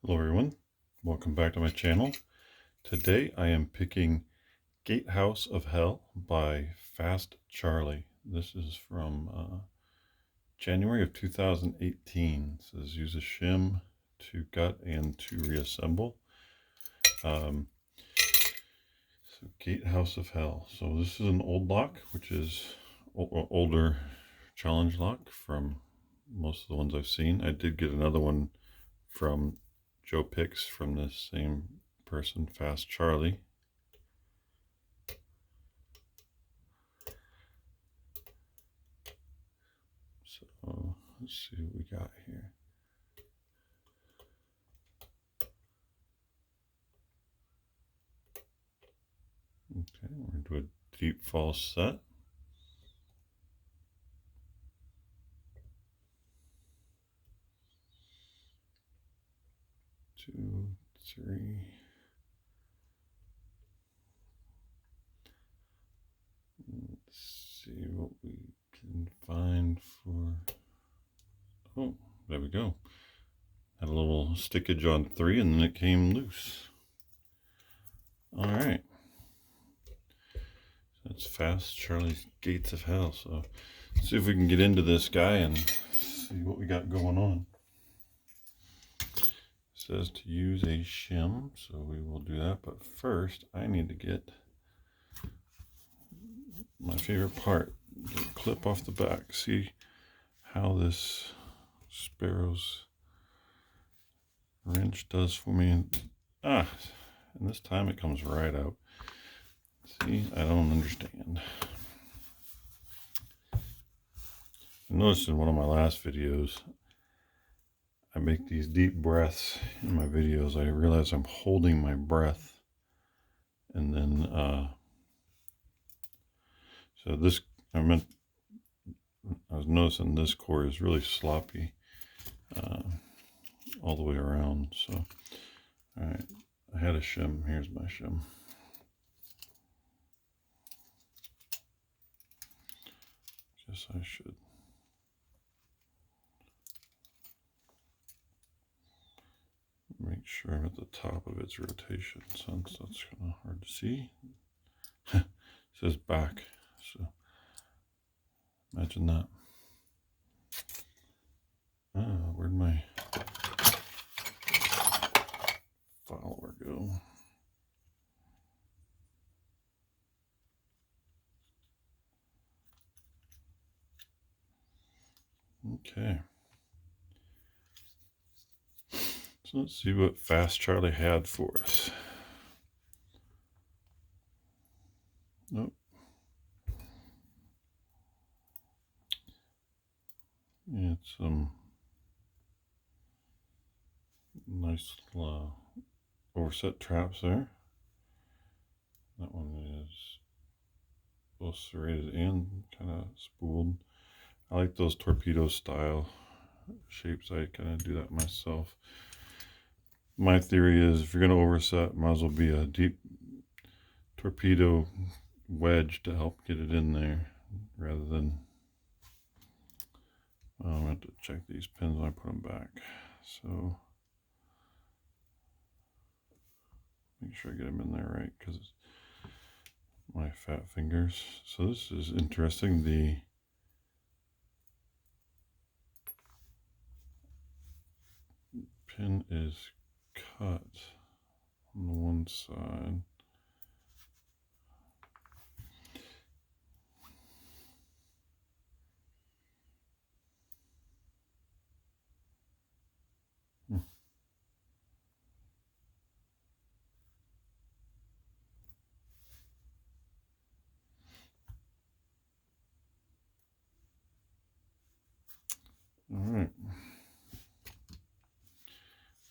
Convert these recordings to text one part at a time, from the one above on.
Hello everyone, welcome back to my channel. Today I am picking Gatehouse of Hell by Fast Charlie. This is from January of 2018. It says use a shim to gut and to reassemble. So Gatehouse of Hell. So this is an old lock, which is older challenge lock from most of the ones I've seen. I did get another one from Joe Picks from the same person, Fast Charlie. So let's see what we got here. Okay, we're going to do a deep false set. Two, three. Let's see what we can find for. Oh, there we go. Had a little stickage on 3 and then it came loose. All right. That's Fast Charlie's Gates of Hell. So let's see if we can get into this guy and see what we got going on. It says to use a shim, so we will do that. But first, I need to get my favorite part, the clip off the back. See how this Sparrow's wrench does for me. And this time it comes right out. See, I don't understand. I noticed in one of my last videos, I make these deep breaths in my videos. I realize I'm holding my breath. And then, so this, I was noticing this core is really sloppy all the way around. So, all right, I had a shim. Here's my shim. Guess I should. Make sure I'm at the top of its rotation, since that's kind of hard to see. It says back, so imagine that. Where'd my follower go? Okay. So let's see what Fast Charlie had for us. Nope. It's some nice overset traps there. That one is both serrated and kind of spooled. I like those torpedo style shapes. I kind of do that myself. My theory is if you're going to overset, might as well be a deep torpedo wedge to help get it in there rather than. I'm going to have to check these pins when I put them back. So make sure I get them in there right, because my fat fingers. So this is interesting. The pin is cut on the one side. All right.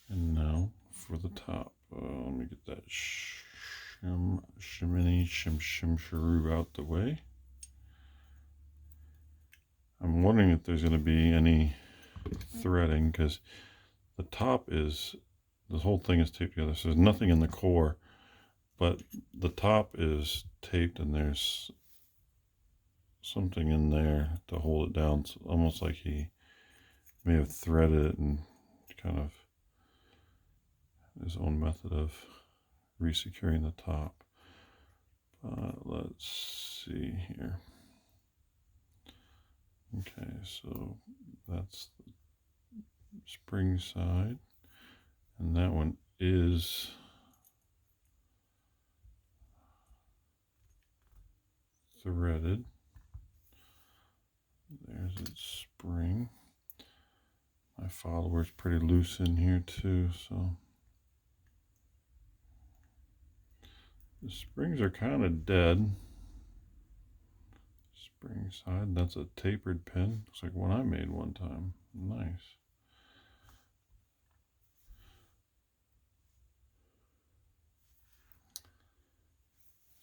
And now for the top. Let me get that shimmy shimsharoo out the way. I'm wondering if there's going to be any threading, because the top is, the whole thing is taped together, so there's nothing in the core, but the top is taped and there's something in there to hold it down. It's almost like he may have threaded it and kind of his own method of resecuring the top. Let's see here. Okay, so that's the spring side, and that one is threaded. There's its spring. My follower's pretty loose in here too, so the springs are kind of dead. Spring side, that's a tapered pin. Looks like one I made one time. Nice.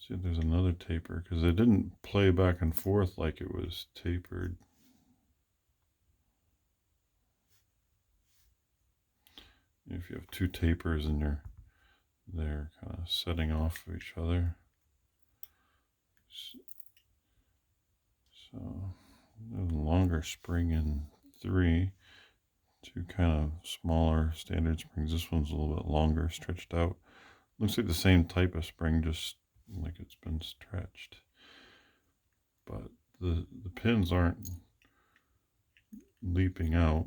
See if there's another taper, because it didn't play back and forth like it was tapered. If you have two tapers and they're kind of setting off of each other. So there's a longer spring in 3, 2 kind of smaller standard springs. This one's a little bit longer, stretched out. Looks like the same type of spring, just like it's been stretched. But the pins aren't leaping out.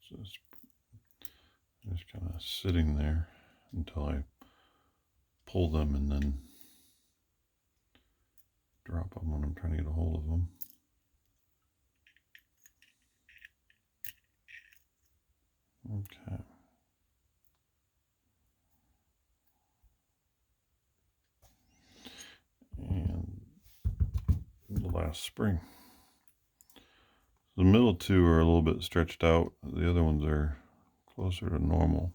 So it's just kind of sitting there until I pull them and then drop them when I'm trying to get a hold of them. Okay. And the last spring. The middle two are a little bit stretched out. The other ones are closer to normal.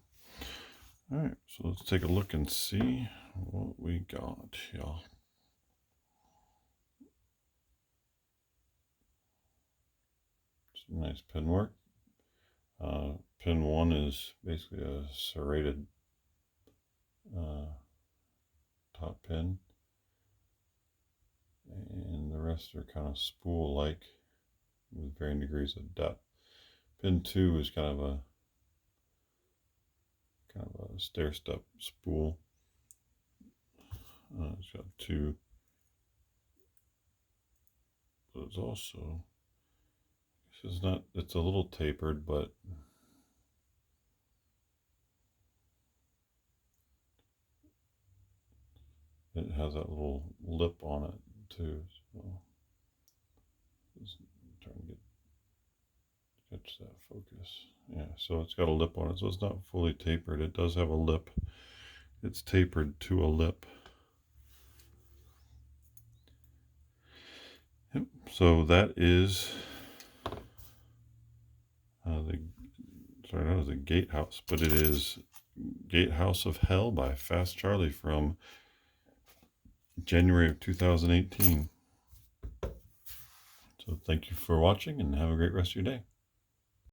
All right, so let's take a look and see what we got, y'all. Some nice pin work. Pin 1 is basically a serrated top pin, and the rest are kind of spool-like with varying degrees of depth. Pin 2 is kind of a stair-step spool. It's got 2, but it's also, it's a little tapered, but it has that little lip on it too. So just trying to catch that focus. Yeah, so it's got a lip on it, so it's not fully tapered. It does have a lip. It's tapered to a lip. Yep. So that is that was a Gatehouse, but it is Gatehouse of Hell by Fast Charlie from January of 2018. So thank you for watching and have a great rest of your day.